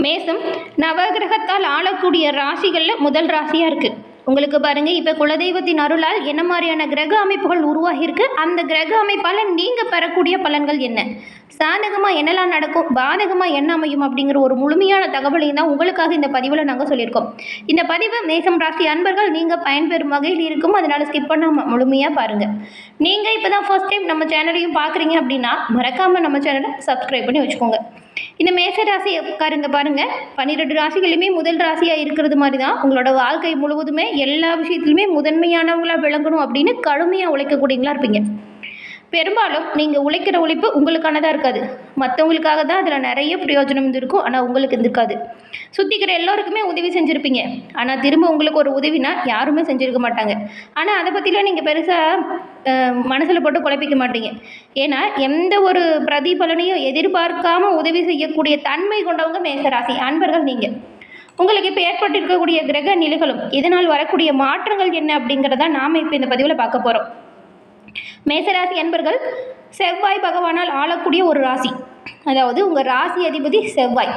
மேசம் நவகிரகத்தால் ஆளக்கூடிய ராசிகளில் முதல் ராசியாக இருக்குது. உங்களுக்கு பாருங்கள், இப்போ குலதெய்வத்தின் அருளால் என்ன மாதிரியான கிரக அமைப்புகள் உருவாகியிருக்கு, அந்த கிரக அமைப்பால் நீங்கள் பெறக்கூடிய பலன்கள் என்ன, சாதகமாக என்னெல்லாம் நடக்கும், பாதகமாக என்ன அமையும் அப்படிங்கிற ஒரு முழுமையான தகவலையும் தான் உங்களுக்காக இந்த பதிவில் நாங்கள் சொல்லியிருக்கோம். இந்த பதிவு மேசம் ராசி அன்பர்கள் நீங்கள் பயன்பெறும் வகையில் இருக்கும், அதனால் ஸ்கிப் பண்ணாமல் முழுமையாக பாருங்கள். நீங்கள் இப்போ தான் ஃபர்ஸ்ட் டைம் நம்ம சேனலையும் பார்க்குறீங்க அப்படின்னா மறக்காமல் நம்ம சேனலை சப்ஸ்கிரைப் பண்ணி வச்சுக்கோங்க. இந்த மேச ராசிக்காரங்க பாருங்கள், 12 ராசிகளுமே முதல் ராசியாக இருக்கிறது மாதிரி தான் உங்களோட வாழ்க்கை முழுவதுமே எல்லா விஷயத்துலையுமே முதன்மையானவங்களாக விளங்கணும் அப்படின்னு கடுமையாக உழைக்கக்கூடியவங்களா இருப்பீங்க. பெரும்பாலும் நீங்கள் உழைக்கிற உழைப்பு உங்களுக்கானதாக இருக்காது, மற்றவங்களுக்காக தான் அதில் நிறைய பிரயோஜனம் இருக்கும். ஆனால் உங்களுக்கு இருக்காது. சுற்றிக்கிற எல்லோருக்குமே உதவி செஞ்சுருப்பீங்க, ஆனால் திரும்ப உங்களுக்கு ஒரு உதவினா யாருமே செஞ்சுருக்க மாட்டாங்க. ஆனால் அதை பற்றிலாம் நீங்கள் பெருசாக மனசில் போட்டு குழப்பிக்க மாட்டீங்க. ஏன்னா எந்த ஒரு பிரதிபலனையும் எதிர்பார்க்காம உதவி செய்யக்கூடிய தன்மை கொண்டவங்க மேசராசி அன்பர்கள் நீங்கள். உங்களுக்கு இப்போ ஏற்பட்டிருக்கக்கூடிய கிரக நிலைகளும் இதனால் வரக்கூடிய மாற்றங்கள் என்ன அப்படிங்கிறத நாம் இப்போ இந்த பதிவில் பார்க்க போகிறோம். மேசராசி அன்பர்கள் செவ்வாய் பகவானால் ஆளக்கூடிய ஒரு ராசி, அதாவது உங்கள் ராசி அதிபதி செவ்வாய்.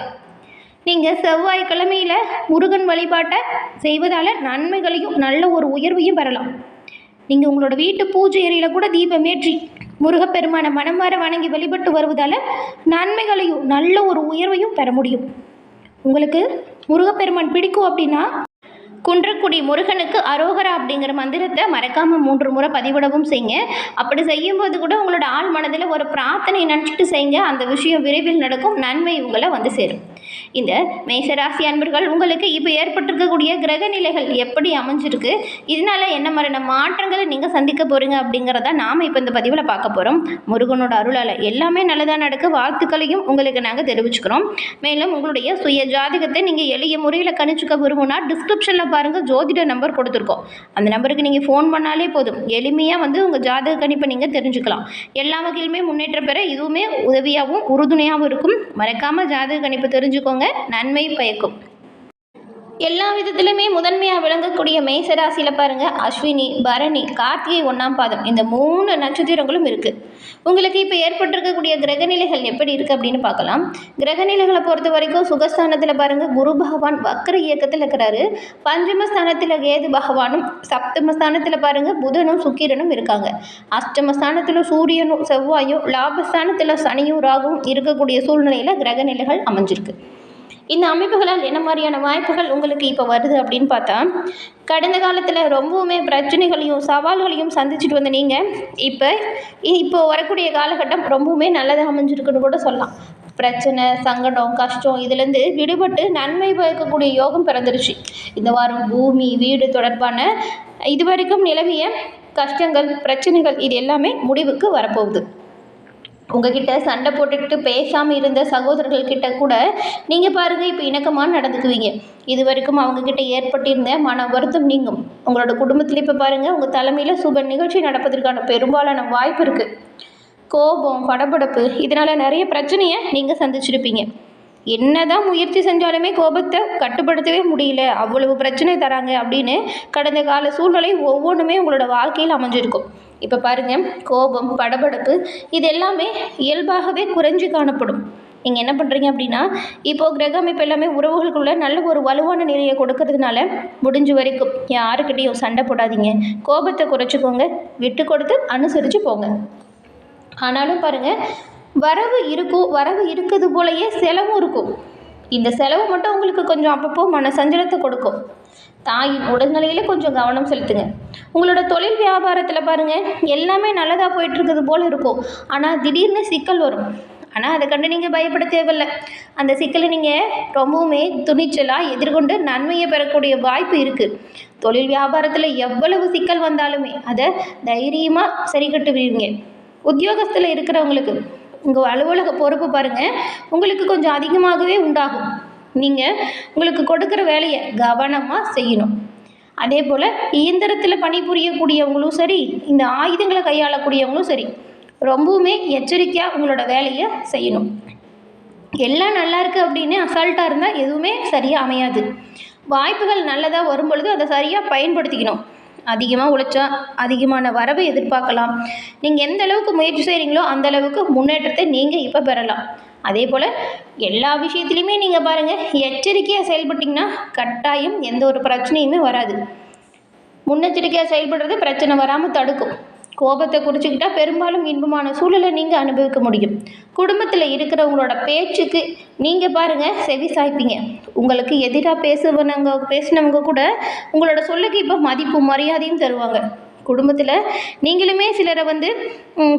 நீங்கள் செவ்வாய்க்கிழமையில் முருகன் வழிபாட்டை செய்வதால் நன்மைகளையும் நல்ல ஒரு உயர்வையும் பெறலாம். நீங்கள் உங்களோட வீட்டு பூஜை அறையில் கூட தீபம் ஏற்றி முருகப்பெருமான மனமார வணங்கி வழிபட்டு வருவதால் நன்மைகளையும் நல்ல ஒரு உயர்வையும் பெற முடியும். உங்களுக்கு முருகப்பெருமான் பிடிக்கும் அப்படின்னா குன்றக்குடி முருகனுக்கு அரோகரா அப்படிங்கிற மந்திரத்தை மறக்காமல் 3 முறை பதிவிடவும் செய்யுங்க. அப்படி செய்யும்போது கூட உங்களோட ஆள் மனதில் ஒரு பிரார்த்தனை நினச்சிட்டு செய்யுங்க, அந்த விஷயம் விரைவில் நடக்கும், நன்மை உங்களை வந்து சேரும். இந்த மேசராசி அன்பர்கள் உங்களுக்கு இப்போ ஏற்பட்டிருக்கக்கூடிய கிரக நிலைகள் எப்படி அமைஞ்சிருக்கு, இதனால என்ன மாதிரியான மாற்றங்களை நீங்கள் சந்திக்க போகிறீங்க அப்படிங்கிறத நாம் இப்போ இந்த பதிவில் பார்க்க போகிறோம். முருகனோட அருளால் எல்லாமே நல்லதாக நடக்க வாழ்த்துக்களையும் உங்களுக்கு நாங்கள் தெரிவிச்சுக்கிறோம். மேலும் உங்களுடைய சுய ஜாதகத்தை நீங்கள் எளிய முறையில் கணிச்சுக்க விரும்புனா டிஸ்கிரிப்ஷனில் பாருங்கள், ஜோதிட நம்பர் கொடுத்துருக்கோம். அந்த நம்பருக்கு நீங்கள் ஃபோன் பண்ணாலே போதும், எளிமையாக வந்து உங்கள் ஜாதக கணிப்பை நீங்கள் தெரிஞ்சுக்கலாம். எல்லா வகையிலுமே முன்னேற்றம் பெற இதுவுமே உதவியாகவும் உறுதுணையாகவும் இருக்கும். மறக்காமல் ஜாதக கணிப்பை தெரிஞ்சுக்கோங்க, நன்மை பயக்கும். எல்லா விதத்திலுமே முதன்மையாக விளங்கக்கூடிய மேசராசியில் பாருங்கள், அஸ்வினி, பரணி, கார்த்திகை 1ஆம் பாதம் இந்த 3 நட்சத்திரங்களும் இருக்குது. உங்களுக்கு இப்போ ஏற்பட்டிருக்கக்கூடிய கிரகநிலைகள் எப்படி இருக்குது அப்படின்னு பார்க்கலாம். கிரகநிலைகளை பொறுத்த வரைக்கும் சுகஸ்தானத்தில் பாருங்கள், குரு பகவான் வக்ர இயக்கத்தில் இருக்கிறாரு. பஞ்சமஸ்தானத்தில் கேது பகவானும், சப்தமஸ்தானத்தில் பாருங்கள் புதனும் சுக்கிரனும் இருக்காங்க. அஷ்டமஸ்தானத்தில் சூரியனும் செவ்வாயும், லாபஸ்தானத்தில் சனியும் ராகுவும் இருக்கக்கூடிய சூழ்நிலையில் கிரகநிலைகள் அமைஞ்சிருக்கு. இந்த அமைப்புகளால் என்ன மாதிரியான வாய்ப்புகள் உங்களுக்கு இப்போ வருது அப்படின்னு பார்த்தா, கடந்த காலத்தில் ரொம்பவுமே பிரச்சனைகளையும் சவால்களையும் சந்திச்சுட்டு வந்த நீங்கள் இப்போ வரக்கூடிய காலகட்டம் ரொம்பவுமே நல்லதாக அமைஞ்சிருக்குன்னு கூட சொல்லலாம். பிரச்சனை, சங்கடம், கஷ்டம் இதுலேருந்து விடுபட்டு நன்மை பயக்கக்கூடிய யோகம் பிறந்துருச்சு. இந்த வாரம் பூமி, வீடு தொடர்பான இதுவரைக்கும் நிலவிய கஷ்டங்கள், பிரச்சனைகள் இது எல்லாமே முடிவுக்கு வரப்போகுது. உங்ககிட்ட சண்டை போட்டுக்கிட்டு பேசாமல் இருந்த சகோதரர்கள்கிட்ட கூட நீங்கள் பாருங்கள் இப்போ இணக்கமாக நடந்துக்குவீங்க. இது வரைக்கும் அவங்கக்கிட்ட ஏற்பட்டிருந்த மன வருத்தம் நீங்கும். உங்களோட குடும்பத்தில் இப்போ பாருங்கள், உங்கள் தலைமையில் சுப நிகழ்ச்சி நடப்பதற்கான பெரும்பாலான வாய்ப்பு இருக்குது. கோபம், படபடப்பு இதனால் நிறைய பிரச்சனையை நீங்கள் சந்திச்சிருப்பீங்க. என்னதான் முயற்சி செஞ்சாலுமே கோபத்தை கட்டுப்படுத்தவே முடியல, அவ்வளவு பிரச்சனை தராங்க அப்படின்னு கடந்த கால சூழ்நிலை ஒவ்வொன்றுமே உங்களோட வாழ்க்கையில் அமைஞ்சிருக்கும். இப்போ பாருங்கள், கோபம், படபடப்பு இது எல்லாமே இயல்பாகவே குறைஞ்சி காணப்படும். நீங்கள் என்ன பண்ணுறீங்க அப்படின்னா, இப்போது கிரக அமைப்பு எல்லாமே உறவுகளுக்குள்ள நல்ல ஒரு வலுவான நிலையை கொடுக்கறதுனால முடிஞ்ச வரைக்கும் யாருக்கிட்டையும் சண்டை போடாதீங்க, கோபத்தை குறைச்சிக்கோங்க, விட்டு கொடுத்து அனுசரித்து போங்க. ஆனாலும் பாருங்கள், வரவு இருக்கும், வரவு இருக்கிறது போலயே செலவும் இருக்கும். இந்த செலவு மட்டும் உங்களுக்கு கொஞ்சம் அப்பப்போ மன சஞ்சலத்தை கொடுக்கும். தாயின் உடல்நிலையில் கொஞ்சம் கவனம் செலுத்துங்க. உங்களோட தொழில் வியாபாரத்தில் பாருங்கள், எல்லாமே நல்லதாக போயிட்டுருக்குது போல் இருக்கும், ஆனால் திடீர்னு சிக்கல் வரும். ஆனால் அதை கண்டு நீங்கள் பயப்பட தேவையில்லை. அந்த சிக்கலை நீங்கள் ரொம்பவுமே துணிச்சலாக எதிர்கொண்டு நன்மையை பெறக்கூடிய வாய்ப்பு இருக்குது. தொழில் வியாபாரத்தில் எவ்வளவு சிக்கல் வந்தாலுமே அதை தைரியமாக சரி கட்டுவீங்க. உத்தியோகத்தில் இருக்கிறவங்களுக்கு உங்கள் அலுவலக பொறுப்பு பாருங்கள், உங்களுக்கு கொஞ்சம் அதிகமாகவே உண்டாகும். நீங்கள் உங்களுக்கு கொடுக்குற வேலையை கவனமாக செய்யணும். அதே போல் இயந்திரத்தில் பணிபுரியக்கூடியவங்களும் சரி, இந்த ஆயுதங்களை கையாளக்கூடியவங்களும் சரி, ரொம்பவுமே எச்சரிக்கையாக உங்களோட வேலையை செய்யணும். எல்லாம் நல்லா இருக்குது அப்படின்னு அசால்ட்டாக இருந்தால் எதுவுமே சரியாக அமையாது. வாய்ப்புகள் நல்லதாக வரும் பொழுது அதை சரியாக பயன்படுத்திக்கணும். அதிகமாக உழைச்சா அதிகமான வரவை எதிர்பார்க்கலாம். நீங்கள் எந்த அளவுக்கு முயற்சி செய்கிறீங்களோ அந்த அளவுக்கு முன்னேற்றத்தை நீங்கள் இப்போ பெறலாம். அதே போல் எல்லா விஷயத்துலையுமே நீங்கள் பாருங்கள், எச்சரிக்கையாக செயல்பட்டிங்கன்னா கட்டாயம் எந்த ஒரு பிரச்சனையுமே வராது. முன்னெச்சரிக்கையாக செயல்படுறது பிரச்சனை வராமல் தடுக்கும். கோபத்தை குறிச்சிக்கிட்டா பெரும்பாலும் இன்பமான சூழலை நீங்கள் அனுபவிக்க முடியும். குடும்பத்தில் இருக்கிறவங்களோட பேச்சுக்கு நீங்கள் பாருங்கள் செவி சாய்ப்பீங்க. உங்களுக்கு எதிராக பேசினவங்க கூட உங்களோட சொல்லுக்கு இப்போ மதிப்பு மரியாதையும் தருவாங்க. குடும்பத்தில் நீங்களுமே சிலரை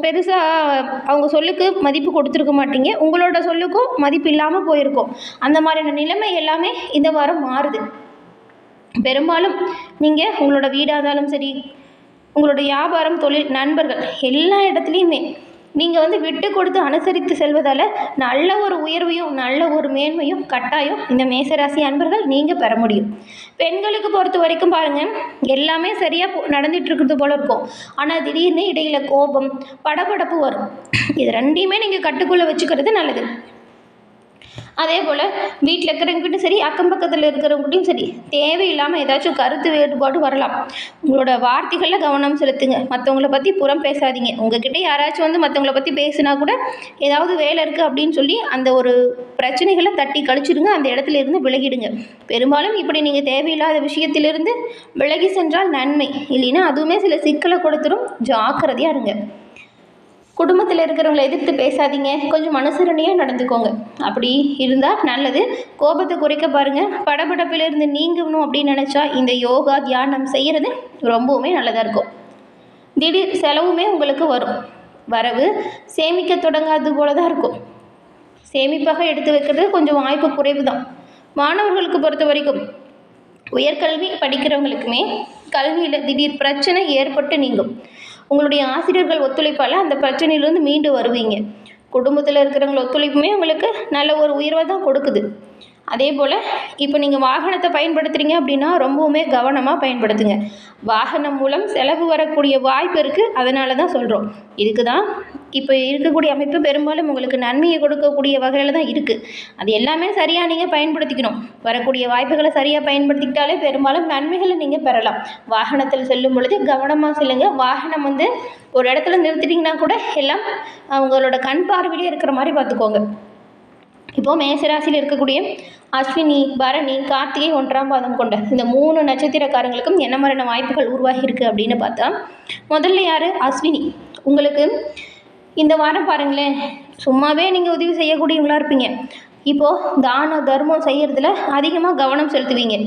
பெருசாக அவங்க சொல்லுக்கு மதிப்பு கொடுத்துருக்க மாட்டீங்க. உங்களோட சொல்லுக்கும் மதிப்பு இல்லாமல் போயிருக்கும். அந்த மாதிரியான நிலைமை எல்லாமே இந்த வாரம் மாறுது. பெரும்பாலும் நீங்கள் உங்களோட வீடாக இருந்தாலும் சரி, உங்களோட வியாபாரம், தொழில், நண்பர்கள் எல்லா இடத்துலையுமே நீங்கள் விட்டு கொடுத்து அனுசரித்து செல்வதால் நல்ல ஒரு உயர்வையும் நல்ல ஒரு மேன்மையும் கட்டாயம் இந்த மேசராசி அன்பர்கள் நீங்கள் பெற முடியும். பெண்களுக்கு பொறுத்த வரைக்கும் பாருங்கள், எல்லாமே சரியாக நடந்துட்டு இருக்கிறது போல இருக்கும். ஆனால் திடீர்னு இடையில் கோபம், படபடப்பு வரும். இது ரெண்டையுமே நீங்கள் கட்டுக்குள்ளே வச்சுக்கிறது நல்லது. அதே போல் வீட்டில் இருக்கிறவங்ககிட்டும் சரி, அக்கம் பக்கத்தில் இருக்கிறவங்ககிட்டையும் சரி, தேவையில்லாமல் ஏதாச்சும் கருத்து வேறுபாடு வரலாம். உங்களோட வார்த்தைகளில் கவனம் செலுத்துங்க. மற்றவங்கள பற்றி புறம் பேசாதீங்க. உங்ககிட்ட யாராச்சும் மற்றவங்கள பற்றி பேசினா கூட ஏதாவது வேலை இருக்குது அப்படின்னு சொல்லி அந்த ஒரு பிரச்சனைகளை தட்டி கழிச்சிடுங்க. அந்த இடத்துல இருந்து விலகிடுங்க. பெரும்பாலும் இப்படி நீங்கள் தேவையில்லாத விஷயத்திலிருந்து விலகி சென்றால் நன்மை. இல்லைன்னா அதுவுமே சில சிக்கலை கொடுத்துரும். ஜாக்கிரதையாக இருங்க. குடும்பத்தில் இருக்கிறவங்களை எதிர்த்து பேசாதீங்க. கொஞ்சம் அனுசரணையாக நடந்துக்கோங்க. அப்படி இருந்தால் நல்லது. கோபத்தை குறைக்க பாருங்கள். படபடப்பிலிருந்து நீங்கணும் அப்படின்னு நினச்சா இந்த யோகா, தியானம் செய்கிறது ரொம்பவுமே நல்லதாக இருக்கும். திடீர் செலவுமே உங்களுக்கு வரும். வரவு சேமிக்க தொடங்காது போல தான் இருக்கும். சேமிப்பாக எடுத்து வைக்கிறது கொஞ்சம் வாய்ப்பு குறைவு தான். மாணவர்களுக்கு பொறுத்த வரைக்கும் உயர்கல்வி படிக்கிறவங்களுக்குமே கல்வியில் திடீர் பிரச்சனை ஏற்பட்டு நீங்கும். உங்களுடைய ஆசிரியர்கள் ஒத்துழைப்பால் அந்த பிரச்சனையிலேருந்து மீண்டு வருவீங்க. குடும்பத்தில் இருக்கிறவங்கள ஒத்துழைப்புமே உங்களுக்கு நல்ல ஒரு உயர்வை தான் கொடுக்குது. அதே போல் இப்போ நீங்கள் வாகனத்தை பயன்படுத்துகிறீங்க அப்படின்னா ரொம்பவுமே கவனமாக பயன்படுத்துங்க. வாகனம் மூலம் செலவு வரக்கூடிய வாய்ப்பு இருக்குது. அதனால தான் சொல்கிறோம். இதுக்கு தான் இப்போ இருக்கக்கூடிய அமைப்பு பெரும்பாலும் உங்களுக்கு நன்மையை கொடுக்கக்கூடிய வகையில் தான் இருக்குது. அது எல்லாமே சரியாக நீங்கள் பயன்படுத்திக்கணும். வரக்கூடிய வாய்ப்புகளை சரியாக பயன்படுத்திக்கிட்டாலே பெரும்பாலும் நன்மைகளை நீங்கள் பெறலாம். வாகனத்தில் செல்லும் பொழுது கவனமாக செல்லுங்க. வாகனம் ஒரு இடத்துல நிறுத்திட்டிங்கன்னா கூட எல்லாம் அவங்களோட கண் பார்வையிலே இருக்கிற மாதிரி பார்த்துக்கோங்க. இப்போது மேசராசியில் இருக்கக்கூடிய அஸ்வினி, பரணி, கார்த்திகை, 1ஆம் பாதம் கொண்ட இந்த 3 நட்சத்திரக்காரங்களுக்கும் என்ன மாதிரியான வாய்ப்புகள் உருவாகியிருக்கு அப்படின்னு பார்த்தா, முதல்ல யார்? அஸ்வினி. உங்களுக்கு இந்த வாரம் பாருங்களேன், சும்மாவே நீங்கள் உதவி செய்யக்கூடியவங்களா இருப்பீங்க. இப்போது தான தர்மம் செய்கிறதுல அதிகமாக கவனம் செலுத்துவீங்க.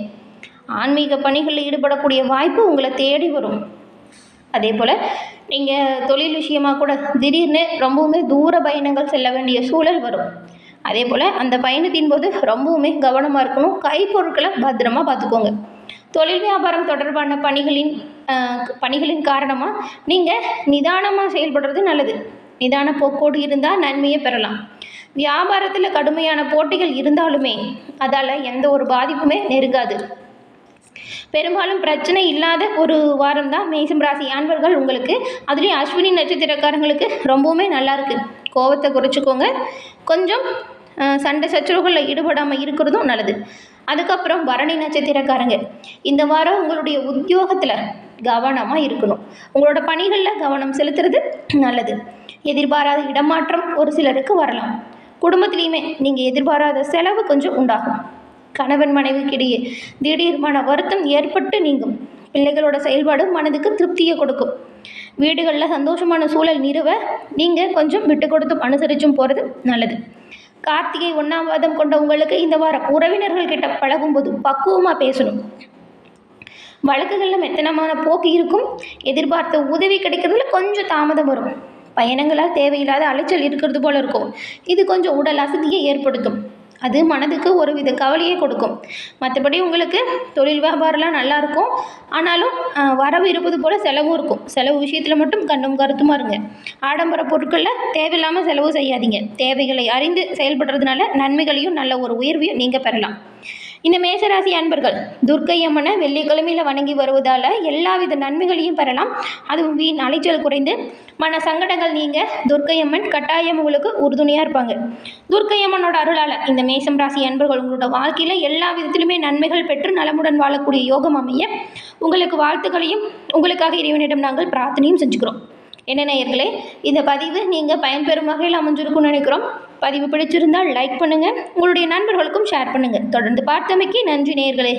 ஆன்மீக பணிகளில் ஈடுபடக்கூடிய வாய்ப்பு உங்களை தேடி வரும். அதே போல் நீங்கள் தொழில் விஷயமாக கூட திடீர்னு ரொம்பவுமே தூர பயணங்கள் செல்ல வேண்டிய சூழல் வரும். அதே போல் அந்த பயணத்தின் போது ரொம்பவுமே கவனமாக இருக்கணும். கைப்பொருட்களை பத்திரமா பார்த்துக்கோங்க. தொழில் வியாபாரம் தொடர்பான பணிகளின் காரணமாக நீங்கள் நிதானமாக செயல்படுறது நல்லது. நிதான போக்கோடு இருந்தால் நன்மையை பெறலாம். வியாபாரத்தில் கடுமையான போட்டிகள் இருந்தாலுமே அதால் எந்த ஒரு பாதிப்புமே நெருங்காது. பெரும்பாலும் பிரச்சனை இல்லாத ஒரு வாரம் தான் மேசம் ராசி அன்பர்கள் உங்களுக்கு. அதுலேயும் அஸ்வினி நட்சத்திரக்காரங்களுக்கு ரொம்பவுமே நல்லாயிருக்கு. கோபத்தை குறைச்சிக்கோங்க. கொஞ்சம் சண்டை சச்சரவுகளில் ஈடுபடாமல் இருக்கிறதும் நல்லது. அதுக்கப்புறம் பரணி நட்சத்திரக்காரங்க, இந்த வாரம் உங்களுடைய உத்தியோகத்தில் கவனமாக இருக்கணும். உங்களோட பணிகளில் கவனம் செலுத்துறது நல்லது. எதிர்பாராத இடமாற்றம் ஒரு சிலருக்கு வரலாம். குடும்பத்திலையுமே நீங்கள் எதிர்பாராத செலவு கொஞ்சம் உண்டாகும். கணவன் மனைவிக்கிடையே திடீர் மன வருத்தம் ஏற்பட்டு நீங்கும். பிள்ளைகளோட செயல்பாடு மனதுக்கு திருப்தியை கொடுக்கும். வீடுகளில் சந்தோஷமான சூழல் நிறுவ நீங்கள் கொஞ்சம் விட்டு கொடுத்தும் அனுசரிச்சும் போகிறது நல்லது. கார்த்திகை 1ஆம் பாதம் கொண்ட உங்களுக்கு இந்த வாரம் உறவினர்கள் கிட்ட பழகும்போது பக்குவமாக பேசணும். வழக்குகளில் மெத்தனமான போக்கு இருக்கும். எதிர்பார்த்த உதவி கிடைக்கிறதுல கொஞ்சம் தாமதம் வரும். பயணங்களால் தேவையில்லாத அலைச்சல் இருக்கிறது போல இருக்கும். இது கொஞ்சம் உடல் அசதியை ஏற்படுத்தும். அது மனதுக்கு ஒரு வித கவலையை கொடுக்கும். மற்றபடி உங்களுக்கு தொழில் வியாபாரம்லாம் நல்லாயிருக்கும். ஆனாலும் வரவு இருப்பது போல் செலவும் இருக்கும். செலவு விஷயத்தில் மட்டும் கண்ணும் கருத்துமாக இருங்க. ஆடம்பர பொருட்களில் தேவையில்லாமல் செலவு செய்யாதீங்க. தேவைகளை அறிந்து செயல்படுறதுனால நன்மைகளையும் நல்ல ஒரு உயர்வையும் நீங்கள் பெறலாம். இந்த மேசராசி அன்பர்கள் துர்க்கை அம்மனை வெள்ளிக்கிழமையில் வணங்கி வருவதால் எல்லாவித நன்மைகளையும் பெறலாம். அதுவும் வீண் அலைச்சல் குறைந்து மன சங்கடங்கள் நீங்கள் துர்க்கை அம்மன் கட்டாயம் உங்களுக்கு உறுதுணையாக இருப்பாங்க. துர்க்கை அம்மனோட அருளால் இந்த மேசம் ராசி அன்பர்கள் உங்களோட வாழ்க்கையில் எல்லா விதத்திலுமே நன்மைகள் பெற்று நலமுடன் வாழக்கூடிய யோகம் அமைய உங்களுக்கு வாழ்த்துக்களையும் உங்களுக்காக இறைவனிடம் நாங்கள் பிரார்த்தனையும் செஞ்சுக்கிறோம். என்ன நேயர்களே, இந்த பதிவு நீங்கள் பயன்பெறும் வகையில் அமைஞ்சிருக்கும்னு நினைக்கிறோம். பதிவு பிடிச்சிருந்தால் லைக் பண்ணுங்கள், உங்களுடைய நண்பர்களுக்கும் ஷேர் பண்ணுங்கள். தொடர்ந்து பார்த்தமைக்கு நன்றி நேயர்களே.